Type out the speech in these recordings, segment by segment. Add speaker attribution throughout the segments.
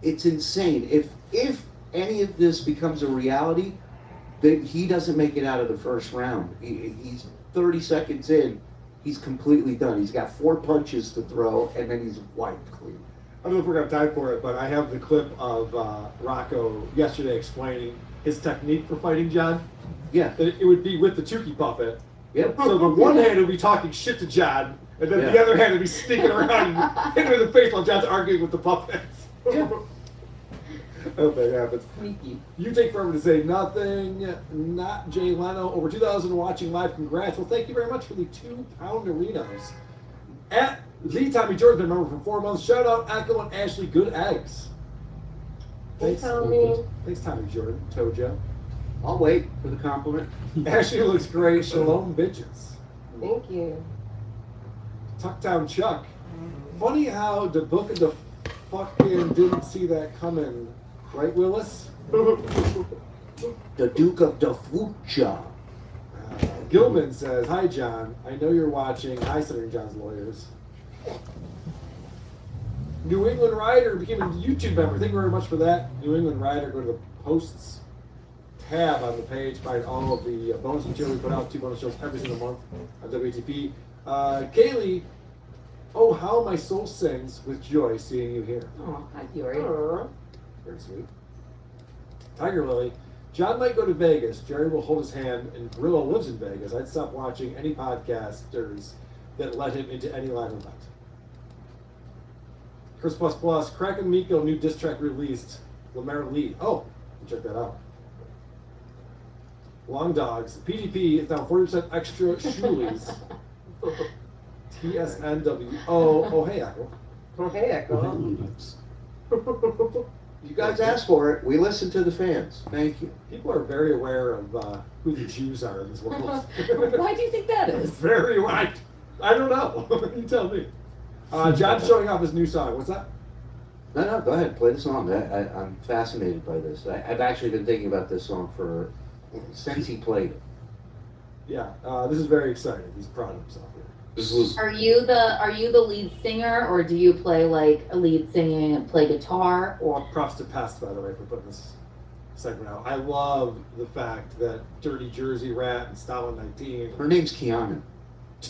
Speaker 1: it's insane. If any of this becomes a reality, that he doesn't make it out of the first round. He's 30 seconds in, he's completely done. He's got 4 punches to throw, and then he's wiped clean.
Speaker 2: I don't know if we're going to have time for it, but I have the clip of Rocco yesterday explaining his technique for fighting John.
Speaker 1: Yeah.
Speaker 2: It would be with the Tukey puppet.
Speaker 1: Yep.
Speaker 2: So the one hand would be talking shit to John, and then the other hand would be sneaking around and hitting him in the face while John's arguing with the puppets.
Speaker 1: Yeah.
Speaker 2: I hope that happens.
Speaker 3: Sneaky.
Speaker 2: You take forever to say nothing. Not Jay Leno. Over 2,000 watching live. Congrats. Well, thank you very much for the 2-pound Doritos. At the Tommy Jordan, been a member for 4 months. Shout out Echo and Ashley. Good eggs.
Speaker 4: Thanks, Tommy.
Speaker 2: Thanks, Tommy Jordan. Tojo.
Speaker 1: I'll wait for the compliment.
Speaker 2: Ashley looks great. Shalom, bitches.
Speaker 4: Thank you.
Speaker 2: Tucktown Chuck. Funny how the book of the fucking didn't see that coming. Right, Willis?
Speaker 1: The Duke of the Fucha.
Speaker 2: Gilman says, hi, John. I know you're watching. Hi, Senator John's lawyers. New England Rider became a YouTube member. Thank you very much for that. New England Rider, go to the posts tab on the page. Find all of the bonus material we put out. 2 bonus shows every single month on WTP. Kaylee, oh, how my soul sings with joy seeing you here.
Speaker 3: Oh, hi, Fiore.
Speaker 2: Very sweet. Tiger Lily. John might go to Vegas. Jerry will hold his hand, and Grillo lives in Vegas. I'd stop watching any podcasters that let him into any live event. Chris Plus Plus. Crack and Miko new diss track released. Lamar Lee. Oh, check that out. Long Dogs. PDP is down 40% extra shoelies. TSNW. Oh, hey, Echo.
Speaker 4: Oh, hey, Echo.
Speaker 1: You guys asked for it. We listen to the fans. Thank you.
Speaker 2: People are very aware of who the Jews are in this world.
Speaker 3: Why do you think that is?
Speaker 2: Very right. I don't know. You tell me. John's showing off his new song. What's that?
Speaker 1: No, go ahead. Play the song. I'm fascinated by this. I've actually been thinking about this song since he played it.
Speaker 2: Yeah, this is very exciting. He's proud of himself here.
Speaker 1: This was
Speaker 3: Are you the lead singer, or do you play like a lead singing and play guitar, or?
Speaker 2: Props to Pest, by the way, for putting this segment out. I love the fact that Dirty Jersey Rat and Stalin 19.
Speaker 1: her name's Keanu.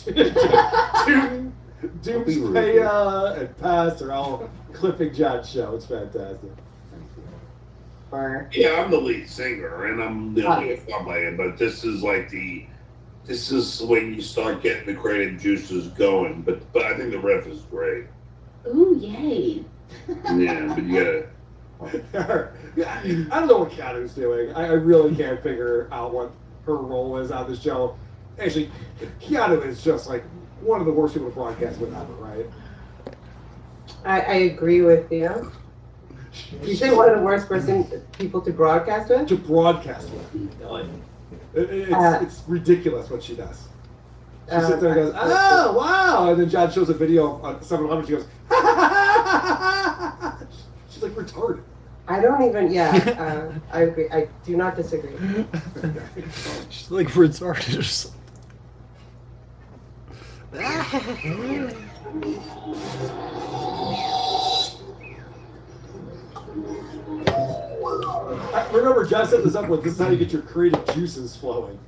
Speaker 2: Dooms Paya and Pest are all clipping John's show. It's fantastic.
Speaker 3: Or
Speaker 5: Yeah, I'm the lead singer, and I'm the only player, but this is when you start getting the creative juices going. But I think the riff is great.
Speaker 3: ooh, yay!
Speaker 5: Yeah, but you gotta.
Speaker 2: I don't know what Keanu's doing. I really can't figure out what her role is on the show. Actually, Keanu is just like one of the worst people to broadcast with ever, right?
Speaker 4: I agree with you. You say one of the worst people to broadcast with?
Speaker 2: To broadcast with. It's ridiculous what she does. She sits there and goes, oh, wow. And then John shows a video on 7-Eleven. She goes, ha, ha, ha, ha, ha. She's like retarded.
Speaker 4: I don't even, I agree. I do not disagree.
Speaker 6: She's like retarded or something.
Speaker 2: Remember, John set this up with this is how you get your creative juices flowing.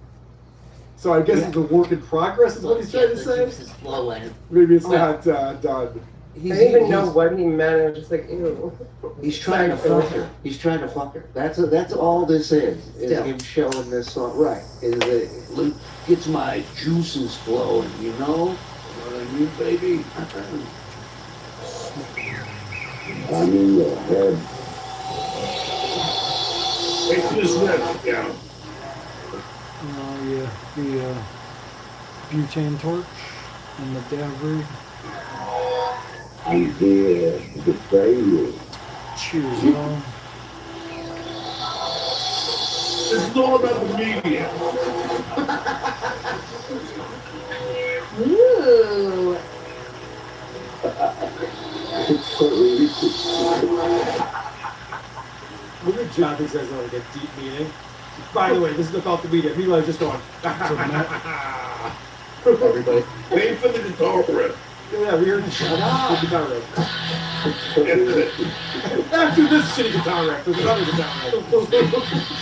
Speaker 2: So I guess it's a work in progress is what he's trying to say.
Speaker 3: Juices flowing.
Speaker 2: Maybe it's not done.
Speaker 4: I didn't even know what he meant. I was just like, ew.
Speaker 1: He's trying to fuck her. He's trying to fuck her. That's all this is
Speaker 3: Still.
Speaker 1: him showing this song. Right. It gets my juices flowing, you know? You know what I mean, baby? I'm in your head.
Speaker 5: It's just riff, yeah.
Speaker 6: Oh yeah, the butane torch and the delivery.
Speaker 1: I'm here to betray you.
Speaker 6: Cheers, y'all.
Speaker 5: This is all about the media.
Speaker 3: Ooh.
Speaker 1: It's so easy.
Speaker 2: Look at John thinks that's like a deep meaning. By the way, this is about the media. Meanwhile, just going.
Speaker 1: Everybody.
Speaker 5: Wait for the guitar riff.
Speaker 2: Yeah, we heard the guitar riff. After this shitty guitar riff, there's another guitar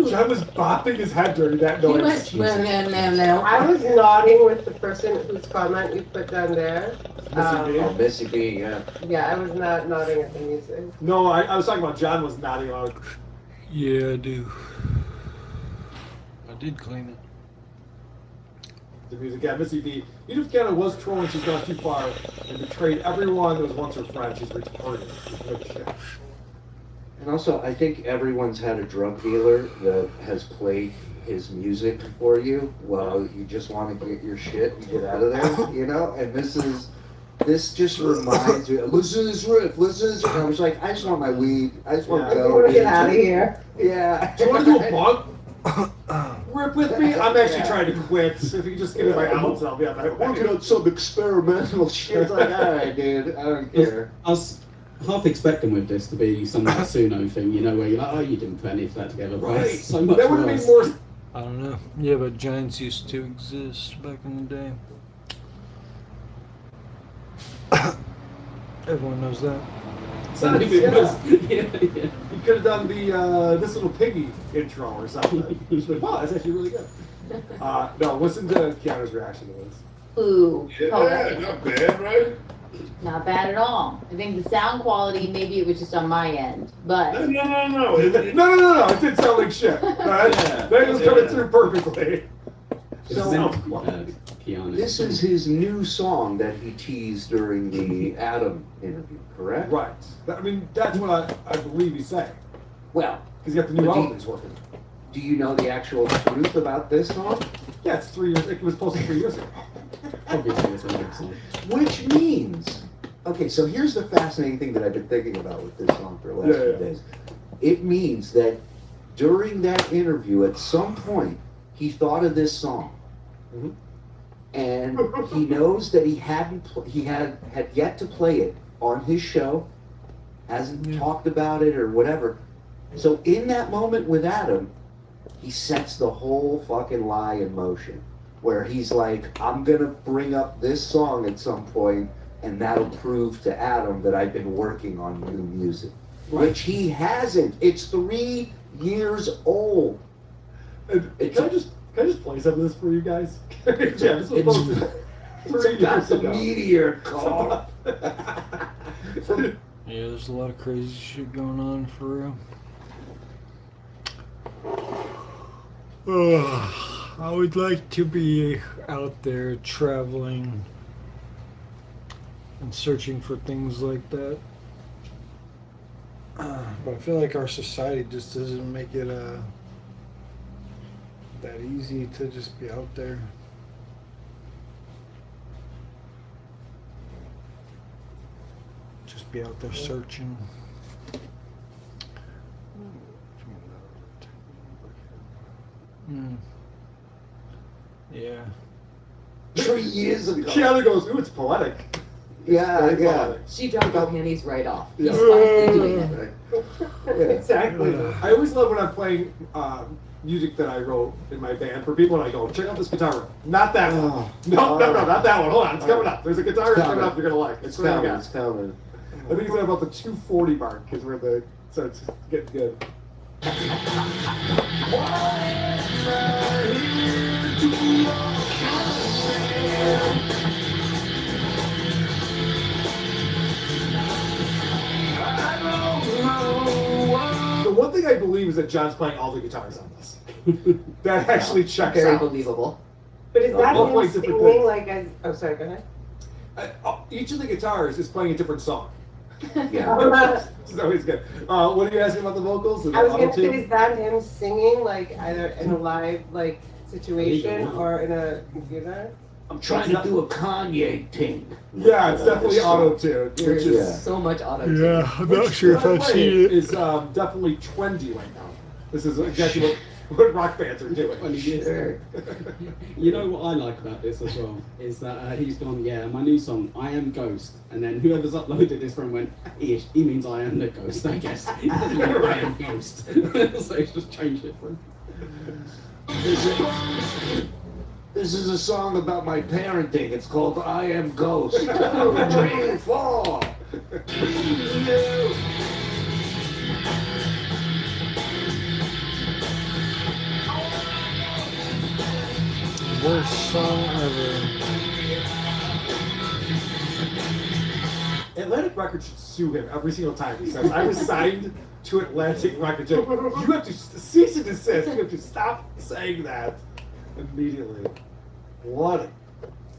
Speaker 2: John was bopping his head during that
Speaker 3: He
Speaker 2: noise.
Speaker 3: went, no.
Speaker 4: I was nodding with the person whose comment you put down there.
Speaker 1: Oh, Missy B, yeah.
Speaker 4: Yeah, I was not nodding at the music.
Speaker 2: No, I was talking about John was nodding along.
Speaker 6: Yeah, I do. I did clean it.
Speaker 2: The music. Yeah, Missy B. Edith Canada was trolling. She's gone too far and betrayed everyone that was once her friend. She's retarded. She's no shit.
Speaker 1: And also, I think everyone's had a drug dealer that has played his music for you while you just want to get your shit and get out of there, you know? And this just reminds me, listen to this riff, listen to this riff. And I was like, I just want my weed. I just want
Speaker 2: Yeah.
Speaker 1: to
Speaker 4: I
Speaker 1: go.
Speaker 4: want to get out of here.
Speaker 1: Yeah.
Speaker 2: Do you want to do a bunk? Rip with me? I'm actually trying to quit. If you just give me my ounce, I'll be on my
Speaker 1: Working on some experimental shit. It's like, all right, dude, I don't care.
Speaker 7: I was half expecting with this to be some like Suno thing, you know, where you're like, oh, you didn't put any of that together, but
Speaker 2: Right.
Speaker 7: it's so much
Speaker 2: That would have
Speaker 7: worse.
Speaker 2: made more.
Speaker 6: I don't know. Yeah, but giants used to exist back in the day. Everyone knows that.
Speaker 7: Some
Speaker 2: Yes.
Speaker 7: people- yeah, yeah.
Speaker 2: You could have done the This Little Piggy intro or something. She's like, wow, that's actually really good. No, listen to Keanu's reaction to this.
Speaker 3: Ooh,
Speaker 5: Yeah,
Speaker 3: poetic.
Speaker 5: not bad, right?
Speaker 3: Not bad at all. I think the sound quality, maybe it was just on my end, but
Speaker 5: No.
Speaker 2: No, it did sound like shit. Right?
Speaker 7: Yeah.
Speaker 2: That was coming through perfectly.
Speaker 7: It's
Speaker 1: So-
Speaker 7: meant Keanu.
Speaker 1: This is his new song that he teased during the Adam interview, correct?
Speaker 2: Right. I mean, that's what I believe he's saying.
Speaker 1: Well,
Speaker 2: He's got the new
Speaker 1: But do you-
Speaker 2: album he's working on.
Speaker 1: do you know the actual truth about this song?
Speaker 2: Yeah, it's 3 years. It was posted 3 years ago.
Speaker 7: Obviously, it's a good song.
Speaker 1: Which means, okay, so here's the fascinating thing that I've been thinking about with this song for the last
Speaker 2: Yeah,
Speaker 1: few
Speaker 2: yeah.
Speaker 1: days. It means that during that interview, at some point, he thought of this song.
Speaker 2: Mhm.
Speaker 1: And he knows that he had yet to play it on his show, hasn't
Speaker 6: Yeah.
Speaker 1: talked about it or whatever. So in that moment with Adam, he sets the whole fucking lie in motion, where he's like, I'm gonna bring up this song at some point, and that'll prove to Adam that I've been working on new music, which he hasn't. It's 3 years old.
Speaker 2: And can I just play some of this for you guys? Yeah, this was
Speaker 1: It's-
Speaker 2: posted
Speaker 1: It's
Speaker 2: 3
Speaker 1: about
Speaker 2: years
Speaker 1: the
Speaker 2: ago.
Speaker 1: meteor call.
Speaker 6: Yeah, there's a lot of crazy shit going on for real. I would like to be out there traveling and searching for things like that. But I feel like our society just doesn't make it that easy to just be out there. Just be out there searching. Yeah.
Speaker 1: 3 years ago.
Speaker 2: Keanu goes, ooh, it's poetic.
Speaker 1: Yeah,
Speaker 2: Very
Speaker 1: yeah.
Speaker 2: poetic.
Speaker 3: she dropped her panties right off. He's
Speaker 2: Yeah.
Speaker 3: finally doing it.
Speaker 1: Yeah.
Speaker 4: Exactly.
Speaker 2: I always love when I'm playing music that I wrote in my band for people, and I go, check out this guitar riff. Not that one.
Speaker 1: Oh.
Speaker 2: No, not that one. Hold on, it's coming up. There's a guitar riff
Speaker 1: It's
Speaker 2: coming
Speaker 1: coming.
Speaker 2: up you're going to like.
Speaker 1: It's
Speaker 2: what I
Speaker 1: coming,
Speaker 2: got.
Speaker 1: it's coming.
Speaker 2: I think it's at about the 240 mark, is where the starts getting good. The one thing I believe is that John's playing all the guitars on this. That actually checks
Speaker 3: Very
Speaker 2: out.
Speaker 3: believable.
Speaker 4: But is that
Speaker 2: We'll
Speaker 4: him
Speaker 2: play different
Speaker 4: singing
Speaker 2: things.
Speaker 4: like as? Oh, sorry. Go ahead.
Speaker 2: Each of the guitars is playing a different song.
Speaker 1: Yeah.
Speaker 2: It's always good. What are you asking about the vocals? And
Speaker 4: I was
Speaker 2: the
Speaker 4: gonna say,
Speaker 2: auto-tune?
Speaker 4: is that him singing like either in a live like situation
Speaker 7: Legal.
Speaker 4: or in a computer?
Speaker 1: I'm trying to do a Kanye thing.
Speaker 2: Yeah, it's definitely
Speaker 1: This song.
Speaker 2: auto-tune.
Speaker 3: There's
Speaker 2: Which
Speaker 1: Yeah.
Speaker 2: is,
Speaker 3: so much auto-tune.
Speaker 6: I'm not sure if
Speaker 2: by the
Speaker 6: I've
Speaker 2: way,
Speaker 6: seen it.
Speaker 2: is definitely trendy right now. This is exactly what what rock bands are doing.
Speaker 7: 20 years ago. You know what I like about this as well is that he's gone, yeah, my new song, I Am Ghost, and then whoever's uploaded this from went, he means I am the ghost, I guess. He doesn't mean I am Ghost. So he's just changed it from.
Speaker 1: This is a song about my parenting. It's called I Am Ghost. 3, 4.
Speaker 6: Worst song ever.
Speaker 2: Atlantic Records should sue him every single time he says, I was signed to Atlantic Records. You have to cease and desist. You have to stop saying that immediately. What a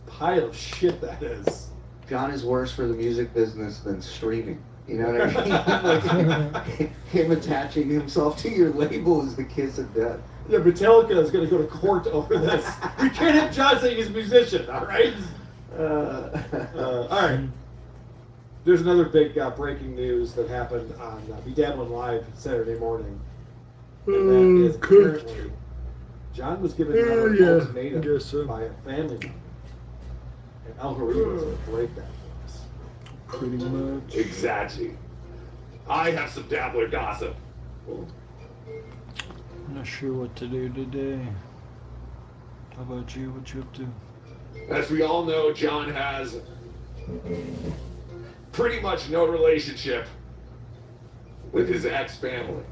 Speaker 2: pile of shit that is.
Speaker 1: John is worse for the music business than streaming. You know what I mean? Like, him attaching himself to your label is the kiss of death.
Speaker 2: Yeah, Metallica is going to go to court over this. We can't have John saying he's a musician, all right? All right. There's another big breaking news that happened on Bedabbling Live Saturday morning. And that is apparently John was given another ultimatum
Speaker 6: guess so.
Speaker 2: by a family member. And El Harino is going to break that for us.
Speaker 6: Pretty much.
Speaker 5: Exactly. I have some dabbler gossip.
Speaker 6: I'm not sure what to do today. How about you? What you up to?
Speaker 5: As we all know, John has pretty much no relationship with his ex-family.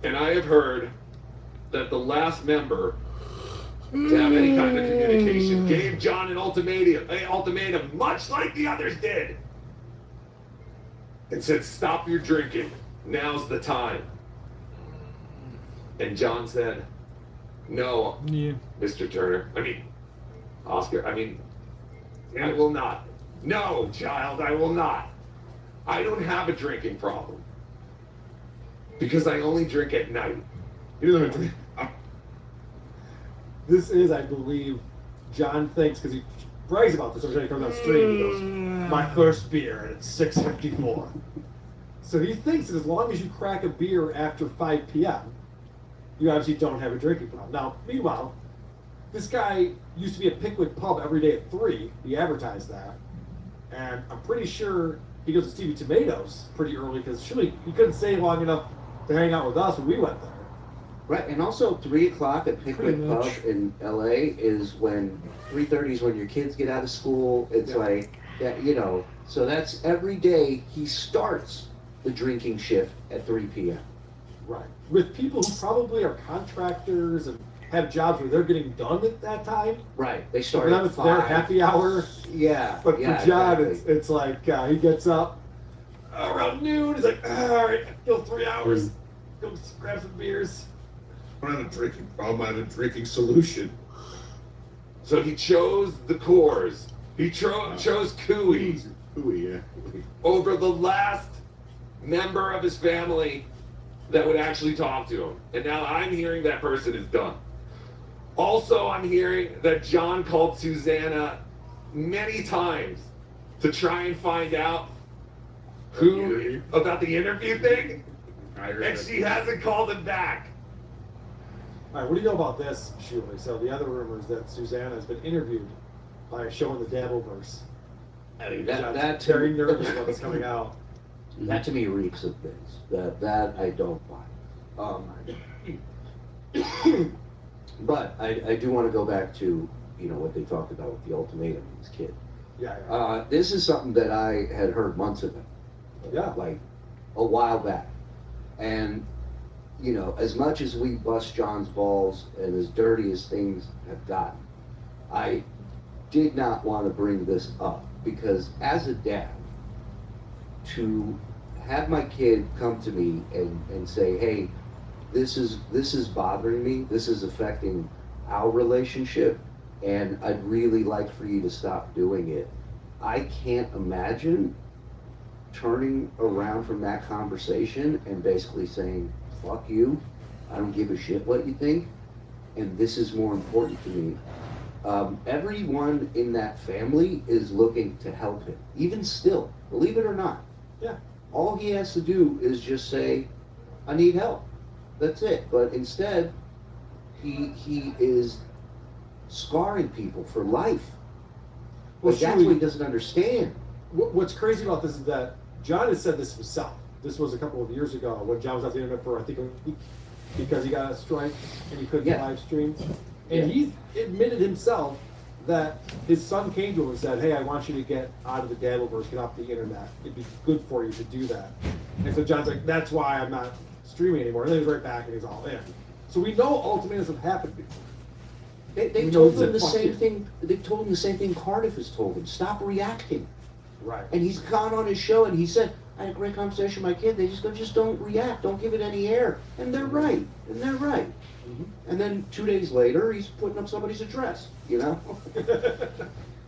Speaker 5: And I have heard that the last member to have any kind of communication gave John an ultimatum, much like the others did, and said, stop your drinking. Now's the time. And John said, no,
Speaker 6: Yeah.
Speaker 5: Mr. Turner. Oscar. I will not. No, child, I will not. I don't have a drinking problem. Because I only drink at night.
Speaker 2: He doesn't have to drink. This is, I believe, John thinks, because he brags about this every time he comes on stream, he goes, my first beer, and it's 6:54. So he thinks that as long as you crack a beer after 5 p.m., you obviously don't have a drinking problem. Now, meanwhile, this guy used to be at Pickwick Pub every day at 3. He advertised that. And I'm pretty sure he goes to Stevie Tomatoes pretty early, because surely he couldn't stay long enough to hang out with us when we went there.
Speaker 1: Right, and also 3 o'clock at Pickwick
Speaker 6: Pretty
Speaker 1: Pub
Speaker 6: much.
Speaker 1: in LA is when 3:30 is when your kids get out of school. It's
Speaker 2: Yeah.
Speaker 1: like that, you know. So that's every day he starts the drinking shift at 3 p.m.
Speaker 2: Right. With people who probably are contractors and have jobs where they're getting done at that time.
Speaker 1: Right, they
Speaker 2: So
Speaker 1: start
Speaker 2: for them,
Speaker 1: at
Speaker 2: it's their
Speaker 1: 5.
Speaker 2: happy hour.
Speaker 1: Yeah,
Speaker 2: But
Speaker 1: yeah,
Speaker 2: for John,
Speaker 1: exactly.
Speaker 2: it's like he gets up around noon. He's like, all right, go 3 hours, go grab some beers.
Speaker 5: I don't have a drinking problem, I have a drinking solution. So he chose the Coors. He chose Cooey over the last member of his family that would actually talk to him. And now I'm hearing that person is done. Also, I'm hearing that John called Susanna many times to try and find out who about the interview thing, and she hasn't called him back.
Speaker 2: All right, what do you know about this, Shuli? So the other rumor is that Susanna has been interviewed by a show in the Dabbleverse.
Speaker 1: I mean,
Speaker 2: John's
Speaker 1: that
Speaker 2: very nervous about this coming out.
Speaker 1: That to me reeks of things. That I don't buy. But I do want to go back to what they talked about with the ultimatum of this kid.
Speaker 2: Yeah,
Speaker 1: This is something that I had heard months ago.
Speaker 2: Yeah.
Speaker 1: Like a while back. And as much as we bust John's balls and as dirty as things have gotten, I did not want to bring this up because as a dad, to have my kid come to me and say, hey, this is bothering me, this is affecting our relationship, and I'd really like for you to stop doing it. I can't imagine turning around from that conversation and basically saying, fuck you, I don't give a shit what you think, and this is more important to me. Everyone in that family is looking to help him, even still, believe it or not.
Speaker 2: Yeah.
Speaker 1: All he has to do is just say, I need help. That's it. But instead, he is scarring people for life.
Speaker 2: Well,
Speaker 1: But that's
Speaker 2: Chewie-
Speaker 1: what he doesn't understand.
Speaker 2: What's crazy about this is that John has said this himself. This was a couple of years ago when John was off the internet for I think a week because he got a strike and he couldn't
Speaker 1: Yeah.
Speaker 2: live stream.
Speaker 1: Yeah.
Speaker 2: And he admitted himself that his son came to him and said, "Hey, I want you to get out of the Dabbleverse, get off the internet. It'd be good for you to do that." And so John's like, "That's why I'm not streaming anymore." And then he's right back and he's all in. So we know ultimatums have happened before.
Speaker 1: They
Speaker 2: We
Speaker 1: told
Speaker 2: know
Speaker 1: him the
Speaker 2: that-
Speaker 1: same thing. They told him the same thing Cardiff has told him. Stop reacting.
Speaker 2: Right.
Speaker 1: And he's gone on his show and he said, "I had a great conversation with my kid. They just don't react. Don't give it any air." And they're right. And they're right.
Speaker 2: Mhm.
Speaker 1: And then 2 days later, he's putting up somebody's address. You know, it's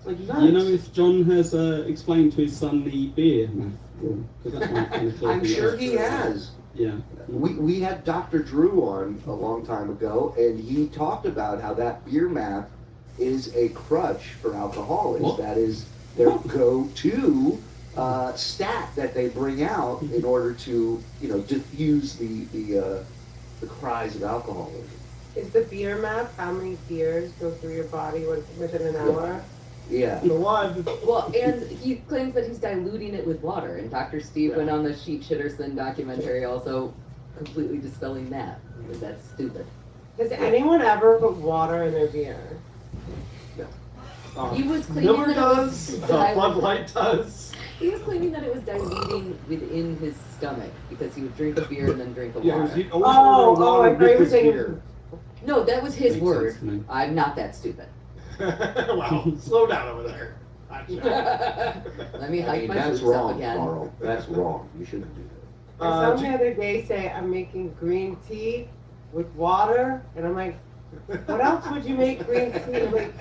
Speaker 1: like nuts.
Speaker 7: You know if John has explained to his son the beer math rule? 'Cause that might kind of clear
Speaker 1: I'm
Speaker 7: things
Speaker 1: sure
Speaker 7: up.
Speaker 1: he has.
Speaker 7: Yeah.
Speaker 1: We had Dr. Drew on a long time ago, and he talked about how that beer math is a crutch for alcoholics.
Speaker 7: What?
Speaker 1: That is their go-to stat that they bring out in order to, diffuse the cries of alcoholism.
Speaker 4: Is the beer map how many beers go through your body within an hour?
Speaker 1: Yeah.
Speaker 2: The one.
Speaker 8: Well, and he claims that he's diluting it with water, and Dr. Steve went on the Sheet Shitterson documentary also completely dispelling that. But that's stupid.
Speaker 4: Has anyone ever put water in their beer?
Speaker 8: He was claiming
Speaker 2: Miller
Speaker 8: that it was
Speaker 2: does.
Speaker 8: diluting-
Speaker 2: Bud Light does.
Speaker 8: He was claiming that it was diluting within his stomach because he would drink a beer and then drink a
Speaker 2: Yeah,
Speaker 8: water.
Speaker 2: he always
Speaker 4: Oh,
Speaker 2: ordered water
Speaker 4: I thought you
Speaker 2: with
Speaker 4: were
Speaker 2: his
Speaker 4: saying-
Speaker 2: beer.
Speaker 8: No, that was his
Speaker 7: Makes
Speaker 8: word.
Speaker 7: sense to me.
Speaker 8: I'm not that stupid.
Speaker 2: Wow, slow down over there.
Speaker 8: Let me
Speaker 1: I
Speaker 8: hike
Speaker 1: mean,
Speaker 8: my
Speaker 1: that's
Speaker 8: boots up
Speaker 1: wrong,
Speaker 8: again.
Speaker 1: Carl. That's wrong. You shouldn't do that.
Speaker 4: I saw him
Speaker 2: do-
Speaker 4: the other day say, "I'm making green tea with water," and I'm like, "What else would you make green tea with?"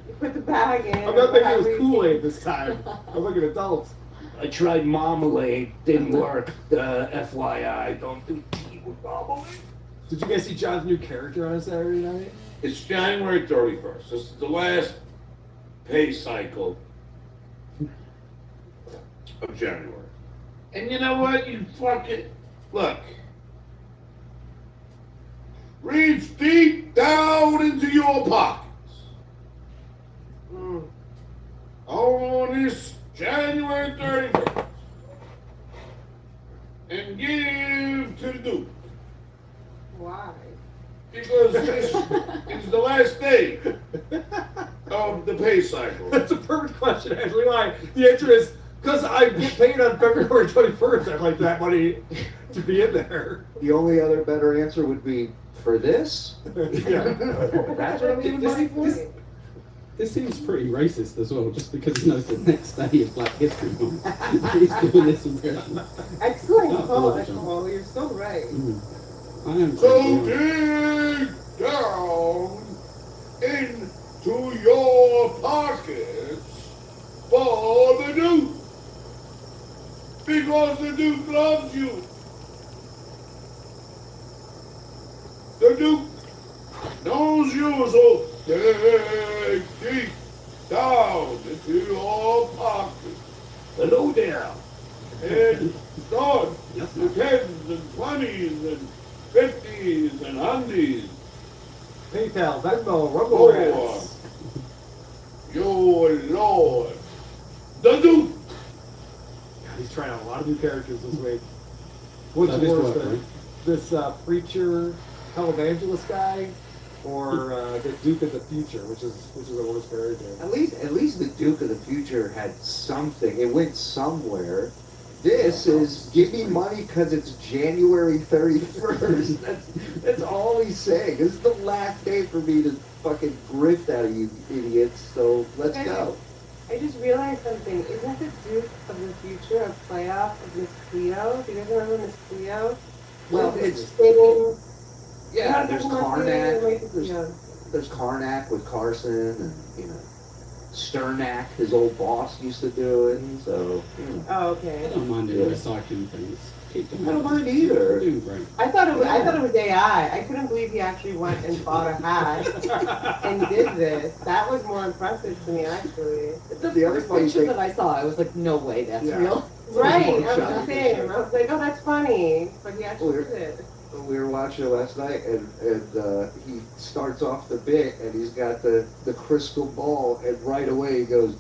Speaker 4: You put the bag in.
Speaker 2: I'm not thinking it
Speaker 4: whatever
Speaker 2: was
Speaker 4: you-
Speaker 2: Kool-Aid this time. I'm looking at adults.
Speaker 1: I tried marmalade. Didn't work. FYI, don't do tea with marmalade.
Speaker 2: Did you guys see John's new character on Saturday night?
Speaker 5: It's January 31st. This is the last pay cycle of January. And you know what? You fucking look. Reach deep down into your pockets
Speaker 4: Mm.
Speaker 5: on this January 31st and give to the Duke.
Speaker 4: Why?
Speaker 5: Because this is the last day of the pay cycle.
Speaker 2: That's a perfect question, actually. Why? The answer is because I get paid on February 21st. I'd like that money to be in there.
Speaker 1: The only other better answer would be for this.
Speaker 2: Yeah.
Speaker 1: That's what I'm giving money for.
Speaker 7: This seems pretty racist as well, just because he knows the next day is Black History Month. He's doing this impression.
Speaker 4: Excellent
Speaker 7: Oh,
Speaker 4: call,
Speaker 7: John.
Speaker 4: Nicole. You're so right.
Speaker 7: I am
Speaker 5: So
Speaker 7: so
Speaker 5: dig down into your pockets for the Duke. Because the Duke loves you. The Duke knows you, so dig deep down into your pockets.
Speaker 1: Hello there.
Speaker 5: And start
Speaker 7: Yes,
Speaker 5: the
Speaker 7: ma'am.
Speaker 5: 10s and 20s and 50s and 100s.
Speaker 2: PayPal, Venmo, Rumble
Speaker 5: Lord,
Speaker 2: Rants.
Speaker 5: your Lord, the Duke.
Speaker 2: God, he's trying out a lot of new characters this week. What's
Speaker 7: That is
Speaker 2: worse,
Speaker 7: what,
Speaker 2: than
Speaker 7: right?
Speaker 2: this preacher, televangelist guy, or the Duke of the Future, which is a worse character?
Speaker 1: At least the Duke of the Future had something. It went somewhere. This is give me money because it's January 31st. That's all he's saying. This is the last day for me to fucking grift out of you idiots. So let's go.
Speaker 4: I just realized something. Isn't the Duke of the Future a playoff of Miss Cleo? Do you guys remember Miss Cleo?
Speaker 1: Well,
Speaker 4: With the
Speaker 1: it's
Speaker 4: spinning-
Speaker 1: yeah. There's Karnak.
Speaker 4: Yeah.
Speaker 1: There's Karnak with Carson, and Sternak, his old boss, used to do it. So
Speaker 4: Oh,
Speaker 7: I
Speaker 4: okay.
Speaker 7: don't mind it recycling things. Keep them
Speaker 1: I don't
Speaker 7: happy.
Speaker 1: mind either.
Speaker 7: They're doing great.
Speaker 4: I thought it was AI. I couldn't believe he actually went and bought a hat and did this. That was more impressive to me, actually.
Speaker 1: The other
Speaker 8: First
Speaker 1: funny
Speaker 8: picture
Speaker 1: thing-
Speaker 8: that I saw, I was like, no way, that's
Speaker 2: Yeah.
Speaker 8: real.
Speaker 4: Right, I was
Speaker 1: Photoshop.
Speaker 4: the same. I was like, oh, that's funny. But he actually
Speaker 1: Well,
Speaker 4: did it.
Speaker 1: we were watching it last night, and he starts off the bit, and he's got the crystal ball, and right away he goes,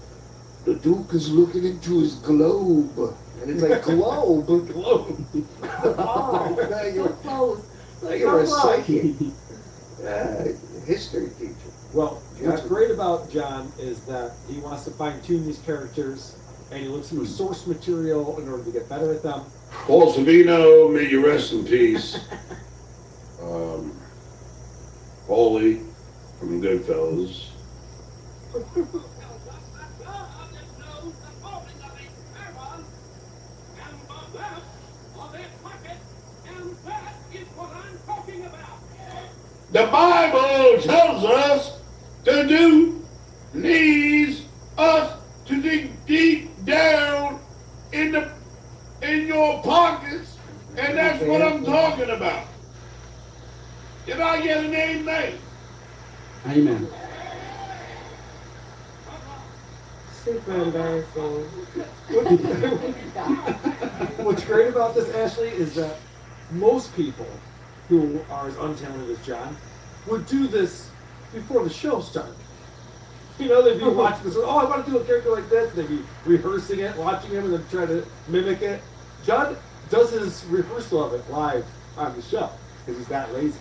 Speaker 1: "The Duke is looking into his globe," and it's like globe.
Speaker 2: Globe.
Speaker 1: Oh, now
Speaker 3: So
Speaker 1: you're,
Speaker 3: close.
Speaker 1: now you're a
Speaker 4: close.
Speaker 1: psychic, history teacher.
Speaker 2: Well, what's great about John is that he wants to fine tune these characters, and he looks for source material in order to get better at them.
Speaker 5: Paul Savino, may you rest in peace. Paulie from Goodfellas. The Bible tells us to do needs us to dig deep down in your pockets, and that's what I'm talking about. Did I get an amen?
Speaker 7: Amen.
Speaker 4: Super embarrassing.
Speaker 2: What's great about this, Ashley, is that most people who are as untalented as John would do this before the show started. You know, they'd be watching this, oh, I want to do a character like this. They'd be rehearsing it, watching him, and then trying to mimic it. John does his rehearsal of it live on the show because he's that lazy.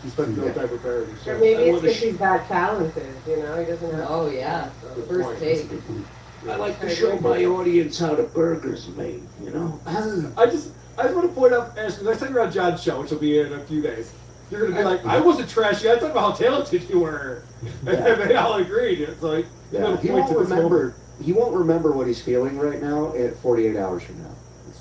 Speaker 2: He spends no time preparing the show.
Speaker 4: Or maybe
Speaker 2: I
Speaker 4: it's
Speaker 2: want to
Speaker 4: because he's that talented, you know, he doesn't have.
Speaker 8: Oh, yeah.
Speaker 2: Good
Speaker 8: First
Speaker 2: point.
Speaker 8: take.
Speaker 1: I like to show my audience how the burger's made, you know?
Speaker 2: I just want to point out, Ashley, next time you're on John's show, which will be in a few days, you're going to be like, I wasn't trashy, I talked about how talented you were. And they all agreed. It's like, you
Speaker 1: Yeah,
Speaker 2: know,
Speaker 1: he
Speaker 2: point
Speaker 1: won't
Speaker 2: to this moment.
Speaker 1: remember. He won't remember what he's feeling right now at 48 hours from now.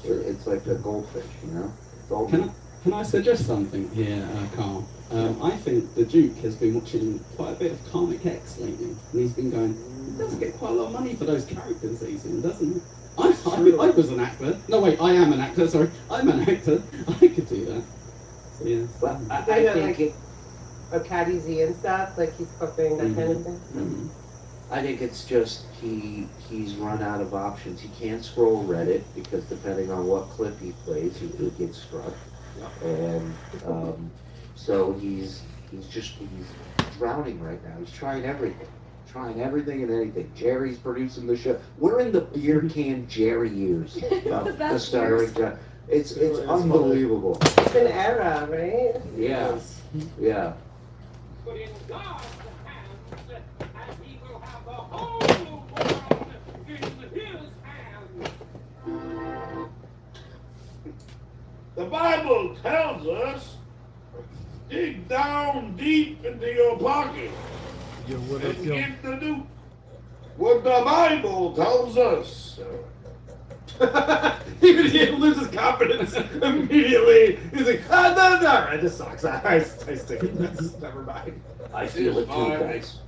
Speaker 1: It's like a goldfish, you know. It's all
Speaker 7: Can I suggest something here, Carl? I think the Duke has been watching quite a bit of Comic X lately, and he's been going, he does get quite a lot of money for those characters that he's in, doesn't he? I was an actor. No, wait, I am an actor, sorry. I'm an actor. I could do that. So, yeah.
Speaker 1: But I
Speaker 4: Yeah,
Speaker 1: think
Speaker 4: like-
Speaker 1: it,
Speaker 4: A Caddy Z and stuff, like he's cooking, that kind of thing.
Speaker 7: Mhm.
Speaker 1: I think it's just he's run out of options. He can't scroll Reddit because depending on what clip he plays, he could get struck. And so he's drowning right now. He's trying everything and anything. Jerry's producing the show. We're in the beer can Jerry years of the
Speaker 8: best
Speaker 1: starring John. It's
Speaker 2: It's
Speaker 1: unbelievable.
Speaker 4: It's an era, right?
Speaker 1: Yeah, yeah.
Speaker 9: But in God's hands, and he will have the whole world in his hands.
Speaker 5: The Bible tells us, dig down deep into your pocket
Speaker 6: Yo, what up,
Speaker 5: and
Speaker 6: yo?
Speaker 5: get to do what the Bible tells us.
Speaker 2: Even he loses confidence immediately. He's like, no, it just sucks. I stick it. Never mind.
Speaker 1: I feel it too,
Speaker 5: Fine.
Speaker 1: guys.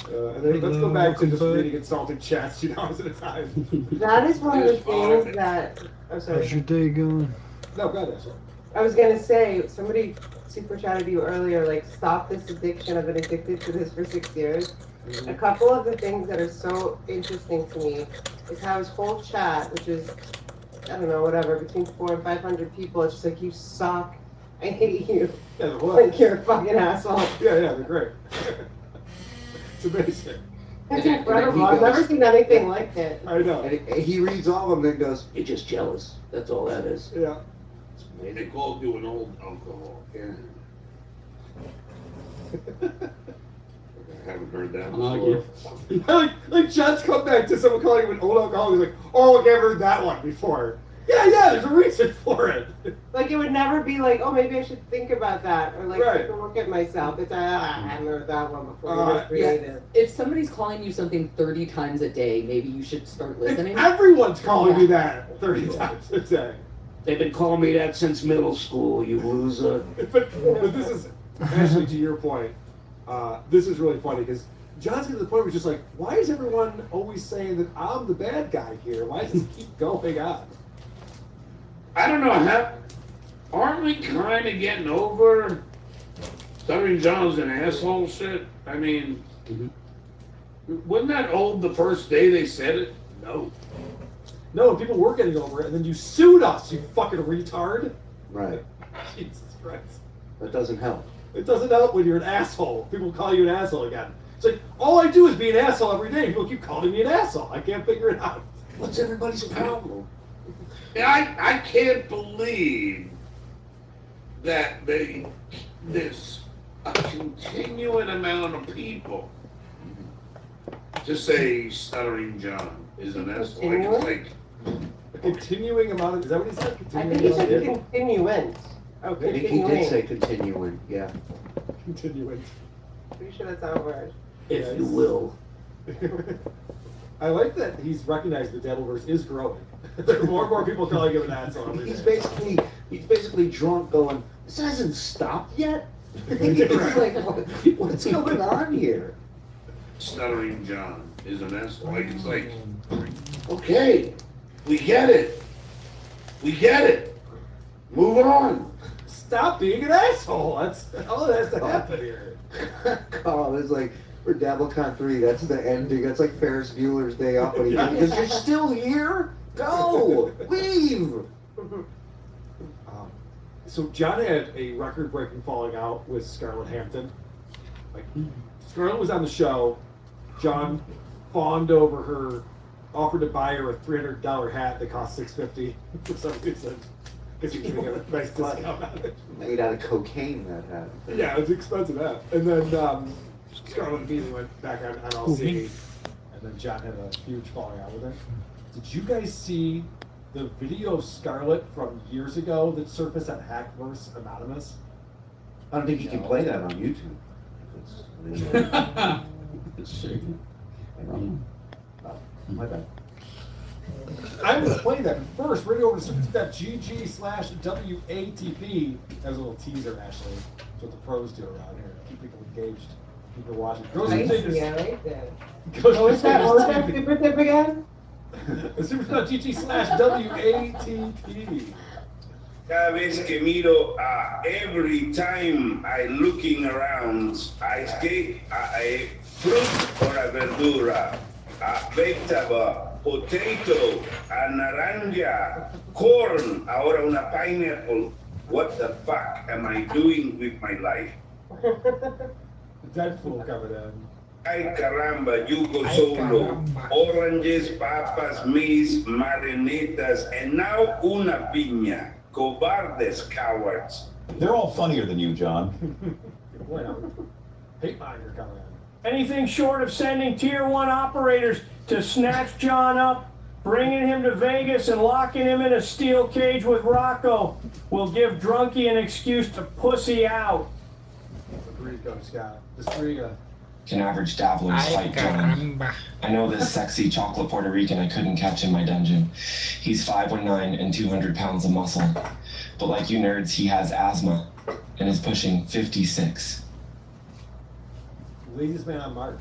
Speaker 2: And then let's go back to just reading insulting chats 2 hours at a time.
Speaker 4: That is one of the
Speaker 5: It's fine.
Speaker 4: things that, I'm
Speaker 6: How's
Speaker 4: sorry.
Speaker 6: your day going?
Speaker 2: No, go ahead, Ashley.
Speaker 4: I was gonna say, somebody super chatted you earlier, like, stop this addiction. I've been addicted to this for 6 years. A couple of the things that are so interesting to me is how his whole chat, which is, I don't know, whatever, between 400 and 500 people, it's just like, you suck, I hate you,
Speaker 2: Yeah, the what?
Speaker 4: like you're a fucking asshole.
Speaker 2: Yeah, they're great. It's amazing.
Speaker 4: It's
Speaker 1: And
Speaker 4: incredible.
Speaker 1: then he
Speaker 4: I've never
Speaker 1: goes-
Speaker 4: seen anything like it.
Speaker 2: I know.
Speaker 1: And he reads all of them and goes, "You're just jealous. That's all that is."
Speaker 2: Yeah.
Speaker 1: It's
Speaker 5: They
Speaker 1: amazing.
Speaker 5: called you an old alcohol.
Speaker 1: Yeah.
Speaker 5: I haven't heard that
Speaker 7: I'll argue.
Speaker 5: before.
Speaker 2: like John's come back to someone calling him an old alcoholic. He's like, oh, I've never heard that one before. Yeah, there's a reason for it.
Speaker 4: Like, it would never be like, oh, maybe I should think about that, or like,
Speaker 2: Right.
Speaker 4: take a look at myself. It's, I haven't heard that one before.
Speaker 2: Uh,
Speaker 4: It was creative.
Speaker 8: If somebody's calling you something 30 times a day, maybe you should start listening.
Speaker 2: Everyone's calling me that 30 times a day.
Speaker 1: They've been calling me that since middle school, you loser.
Speaker 2: But this is, actually, to your point, this is really funny because John's getting to the point where he's just like, why is everyone always saying that I'm the bad guy here? Why does this keep going on?
Speaker 5: I don't know, aren't we kind of getting over Stuttering John's an asshole shit? I mean, wasn't that old the first day they said it? No.
Speaker 2: No, and people were getting over it, and then you sued us, you fucking retard.
Speaker 1: Right.
Speaker 2: Jesus Christ.
Speaker 1: That doesn't help.
Speaker 2: It doesn't help when you're an asshole. People call you an asshole again. It's like, all I do is be an asshole every day. People keep calling me an asshole. I can't figure it out.
Speaker 1: What's everybody's problem?
Speaker 5: I can't believe that there's a continuing amount of people to say Stuttering John is an asshole. Like, it's like,
Speaker 2: A continuing amount of, is that what he said?
Speaker 4: I
Speaker 2: Continuing
Speaker 4: think he
Speaker 2: amount
Speaker 4: said
Speaker 2: of-
Speaker 4: continuance. Oh,
Speaker 1: I think he
Speaker 4: continuing.
Speaker 1: did say continuing, yeah.
Speaker 2: Continuing.
Speaker 4: Pretty sure that's not a word.
Speaker 1: If you will.
Speaker 2: I like that he's recognized the Devilverse is growing. There are more and more people calling him an asshole every
Speaker 1: He's
Speaker 2: day.
Speaker 1: basically drunk going, this hasn't stopped yet? He's like, what's going on here?
Speaker 5: Stuttering John is an asshole. Like, it's like, okay, we get it. We get it. Move on.
Speaker 2: Stop being an asshole. That's all that has to happen here.
Speaker 1: Carl, it's like, for DabbleCon 3, that's the ending. That's like Ferris Bueller's Day Off. When he's like, because you're still here? Go! Leave!
Speaker 2: So John had a record-breaking falling out with Scarlett Hampton. Like, Scarlett was on the show. John fawned over her, offered to buy her a $300 hat that cost $650 for some reason. Because he was going to get a nice discount on it.
Speaker 1: Made out of cocaine, that hat.
Speaker 2: Yeah, it's an expensive hat. And then Scarlett immediately went back on LC. And then John had a huge falling out with her. Did you guys see the video of Scarlett from years ago that surfaced on Hackverse Anonymous?
Speaker 1: I don't think you can play that on YouTube. My bad.
Speaker 2: I'm going to play that first. We're going to go over to super.gg/WATP. That was a little teaser, Ashley. That's what the pros do around here. Keep people engaged. Keep them watching. Girls
Speaker 4: I
Speaker 2: and
Speaker 4: see,
Speaker 2: Singers.
Speaker 4: I like that.
Speaker 2: Girls
Speaker 4: What was that? What was that
Speaker 2: TV.
Speaker 4: super tip again?
Speaker 2: Super.gg/WATP.
Speaker 10: Cada vez que miro, every time I looking around, I see a fruit or a verdura, a vegetable, potato, a naranja, corn, ahora una pineapple. What the fuck am I doing with my life?
Speaker 2: Deadpool coming in.
Speaker 10: Ay caramba, yugo solo. Oranges, papas, maize, marionetas, and now una piña. Cobardes, cowards.
Speaker 11: They're all funnier than you, John.
Speaker 2: Good point. Hate Monger coming in.
Speaker 9: Anything short of sending Tier 1 operators to snatch John up, bringing him to Vegas and locking him in a steel cage with Rocco will give Drunky an excuse to pussy out.
Speaker 2: Agreed, Coach Scott. Distriga.
Speaker 12: Can average dabblers fight John? I know this sexy chocolate Puerto Rican I couldn't catch in my dungeon. He's 5'9" and 200 pounds of muscle. But like you nerds, he has asthma and is pushing 56.
Speaker 2: Laziest man on Mars.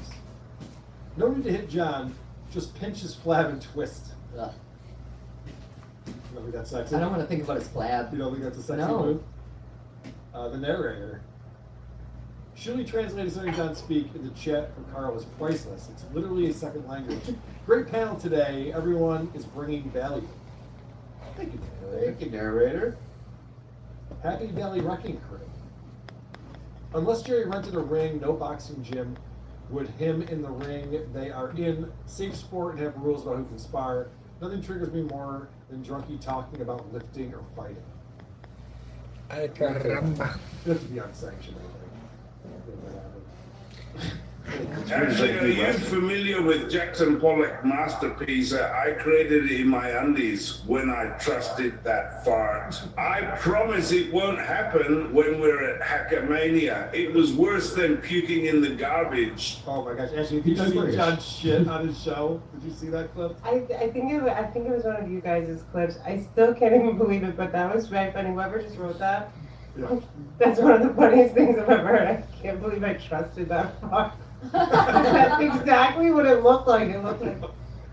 Speaker 2: No need to hit John. Just pinch his flab and twist.
Speaker 8: Ugh.
Speaker 2: You don't think that's sexy?
Speaker 8: I don't want to think about his flab.
Speaker 2: You don't think that's a sexy
Speaker 8: No.
Speaker 2: move? The narrator. Shirley translated something John speak in the chat from Carl is priceless. It's literally a second language. Great panel today. Everyone is bringing value. Thank you, narrator.
Speaker 1: Thank you, narrator.
Speaker 2: Happy Valley Wrecking Crew. Unless Jerry rented a ring, no boxing gym, would him in the ring they are in, safe sport and have rules about who can spar. Nothing triggers me more than Drunky talking about lifting or fighting.
Speaker 6: Ay, caramba.
Speaker 2: It has to be unsanctioned, I think.
Speaker 10: Actually, are you familiar with Jackson Pollock masterpiece? I created it in my undies when I trusted that fart. I promise it won't happen when we're at Hackamania. It was worse than puking in the garbage.
Speaker 2: Oh my gosh, Ashley, did you see John shit on his show? Did you see that clip?
Speaker 4: I think it was one of you guys' clips. I still can't even believe it, but that was very funny. Whoever just wrote that,
Speaker 2: Yeah.
Speaker 4: that's one of the funniest things I've ever heard. I can't believe I trusted that far. That's exactly what it looked like. It looked like,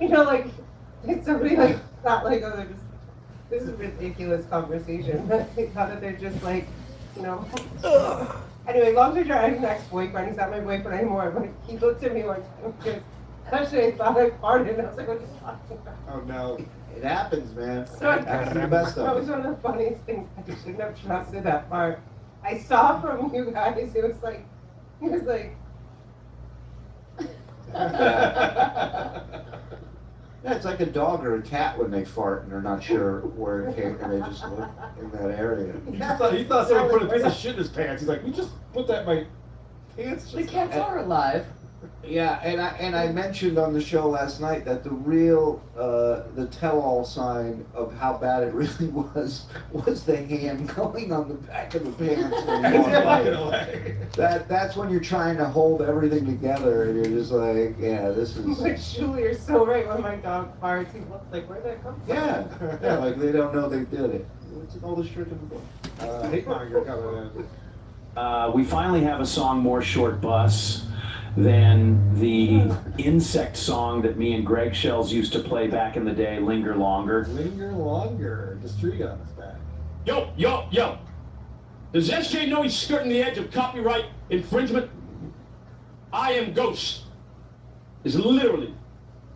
Speaker 4: like somebody thought oh, they're just, this is a ridiculous conversation. But I thought that they're just Anyway, long story short, I have an ex-boyfriend. He's not my boyfriend anymore, but he looked at me one time because Actually, I thought I farted. I was like, what are you talking about?
Speaker 2: Oh no.
Speaker 1: It happens, man.
Speaker 4: So
Speaker 1: That's the best
Speaker 4: that
Speaker 1: of
Speaker 4: was
Speaker 1: it.
Speaker 4: one of the funniest things. I shouldn't have trusted that part. I saw from you guys, it was like,
Speaker 1: Yeah, it's like a dog or a cat when they fart and they're not sure where it came and they just look in that area.
Speaker 2: He thought somebody put a piece of shit in his pants. He's like, you just put that in my pants.
Speaker 8: The cats are alive.
Speaker 1: Yeah, and I mentioned on the show last night that the real the tell-all sign of how bad it really was the hand going on the back of the pants when you walk by. That's when you're trying to hold everything together and you're just like, yeah, this is.
Speaker 4: like, Julie, you're so right. When my dog farts, he looks like, where'd that come from?
Speaker 1: Yeah, like they don't know they did it. What's all this trick in the book?
Speaker 2: Hate monger coming in.
Speaker 13: We finally have a song more short bus than the insect song that me and Greg Shells used to play back in the day, Linger Longer.
Speaker 2: Linger longer. Distriga on his back.
Speaker 14: Yo! Does SJ know he's skirting the edge of copyright infringement? I Am Ghost is literally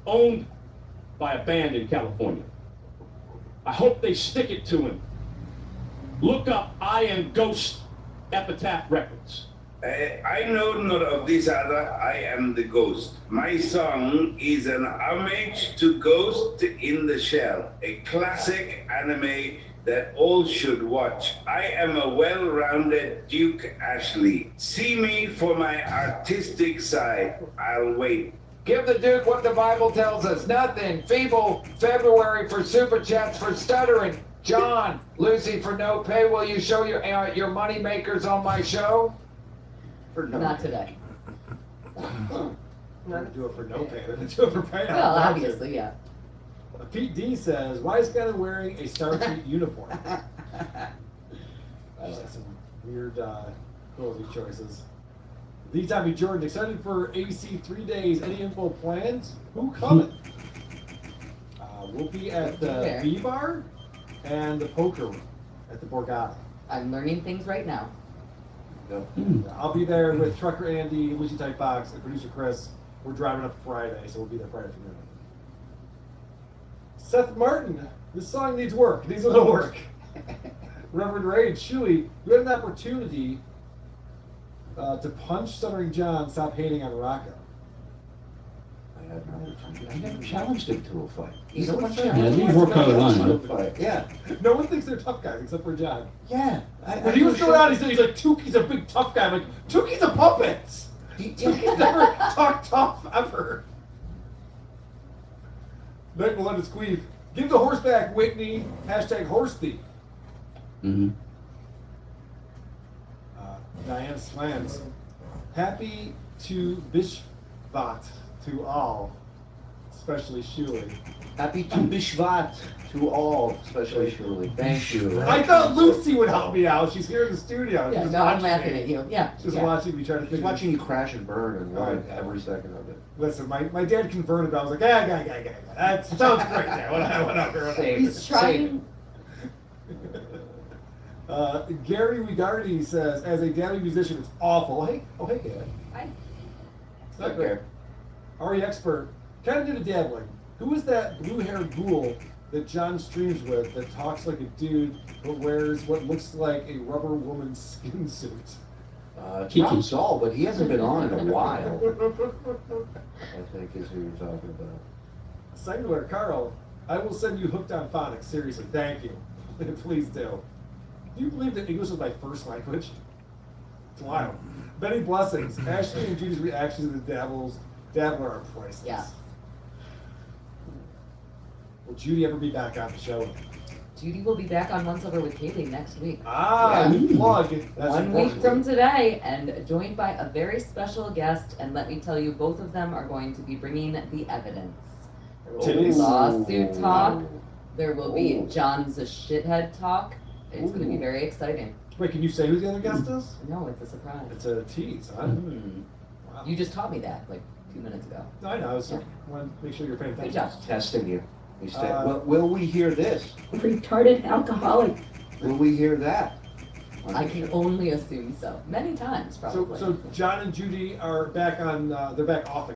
Speaker 14: owned by a band in California. I hope they stick it to him. Look up I Am Ghost Epitaph Records.
Speaker 10: I know not of this other, I Am the Ghost. My song is an homage to Ghost in the Shell, a classic anime that all should watch. I am a well-rounded Duke Ashley. See me for my artistic side. I'll wait.
Speaker 15: Give the Duke what the Bible tells us. Nothing. Feeble February for Super Chats for stuttering. John, Lucy for no pay. Will you show your money makers on my show?
Speaker 8: Not today.
Speaker 2: Not do it for no pay, then do it for pay.
Speaker 8: Well, obviously, yeah.
Speaker 2: Pete D says, why is Skyler wearing a Starfleet uniform? Just some weird clothing choices. Lee Tommy Jordan, excited for AC 3 days. Any info plans? Who coming? We'll be at the B Bar and the poker room at the Borgata.
Speaker 8: I'm learning things right now.
Speaker 2: I'll be there with Trucker Andy, Lucy Type Box, and producer Chris. We're driving up Friday, so we'll be there Friday afternoon. Seth Martin, this song needs work. It needs a little work. Reverend Rage, Shuey, you had an opportunity to punch Stuttering John, stop hating on Rocco.
Speaker 1: I never challenged him to a fight.
Speaker 2: He's
Speaker 1: No
Speaker 2: the
Speaker 1: one
Speaker 2: one
Speaker 1: challenged
Speaker 2: challenged
Speaker 1: him
Speaker 2: him.
Speaker 1: to a fight. Yeah.
Speaker 2: No one thinks they're tough guys except for John.
Speaker 1: Yeah.
Speaker 2: When he was going out, he said he's like, Tuki's a big tough guy. I'm like, Tuki's a puppet. Tuki's never talked tough ever. Nick Melinda's Queef. Give the horse back, Whitney. Hashtag horse thief.
Speaker 7: Mm-hmm.
Speaker 2: Diane Slams. Happy to Bishvat to all, especially Shuli.
Speaker 1: Happy to Bishvat to all, especially Shirley. Thank you.
Speaker 2: I thought Lucy would help me out. She's here in the studio.
Speaker 8: Yeah,
Speaker 2: She's
Speaker 8: no, I'm
Speaker 2: watching
Speaker 8: laughing
Speaker 2: me.
Speaker 8: at you. Yeah.
Speaker 2: She's
Speaker 8: yeah.
Speaker 2: watching me try to
Speaker 1: She's
Speaker 2: figure.
Speaker 1: watching you crash and burn and
Speaker 2: All
Speaker 1: love
Speaker 2: right.
Speaker 1: every second of it.
Speaker 2: Listen, my dad converted. I was like, yeah. That sounds great. Yeah, whatever.
Speaker 8: He's trying.
Speaker 2: Gary Regardi says, as a dabbing musician, it's awful. Hey, Dad.
Speaker 8: Hi.
Speaker 2: It's not great. Ari Expert, kind of did a dabbling. Who is that blue-haired ghoul that John streams with that talks like a dude but wears what looks like a rubber woman's skin suit?
Speaker 1: Tom Saul, but he hasn't been on in a while. I think is who you're talking about.
Speaker 2: Singular Carl, I will send you Hooked on Phonics. Seriously, thank you. Please do. Do you believe that English is my first language? It's wild. Benny Blessings, Ashley and Judy's reactions to the Dabbler are priceless.
Speaker 8: Yeah.
Speaker 2: Will Judy ever be back on the show?
Speaker 8: Judy will be back on Once Over with Kaylee next week.
Speaker 2: Plug. That's
Speaker 8: 1 week
Speaker 2: important.
Speaker 8: from today, and joined by a very special guest. And let me tell you, both of them are going to be bringing the evidence. There will be
Speaker 2: Titties.
Speaker 8: lawsuit talk. There will be John's a shithead talk. It's going to be very exciting.
Speaker 2: Wait, can you say who the other guest is?
Speaker 8: No, it's a surprise.
Speaker 2: It's a tease, huh? Wow.
Speaker 8: You just taught me that like 2 minutes ago.
Speaker 2: I know. I was want to make sure you're paying attention.
Speaker 8: Good job.
Speaker 1: Testing you. He said, will we hear this?
Speaker 16: Retarded alcoholic.
Speaker 1: Will we hear that?
Speaker 8: I can only assume so. Many times, probably.
Speaker 2: So John and Judy are back on. They're back off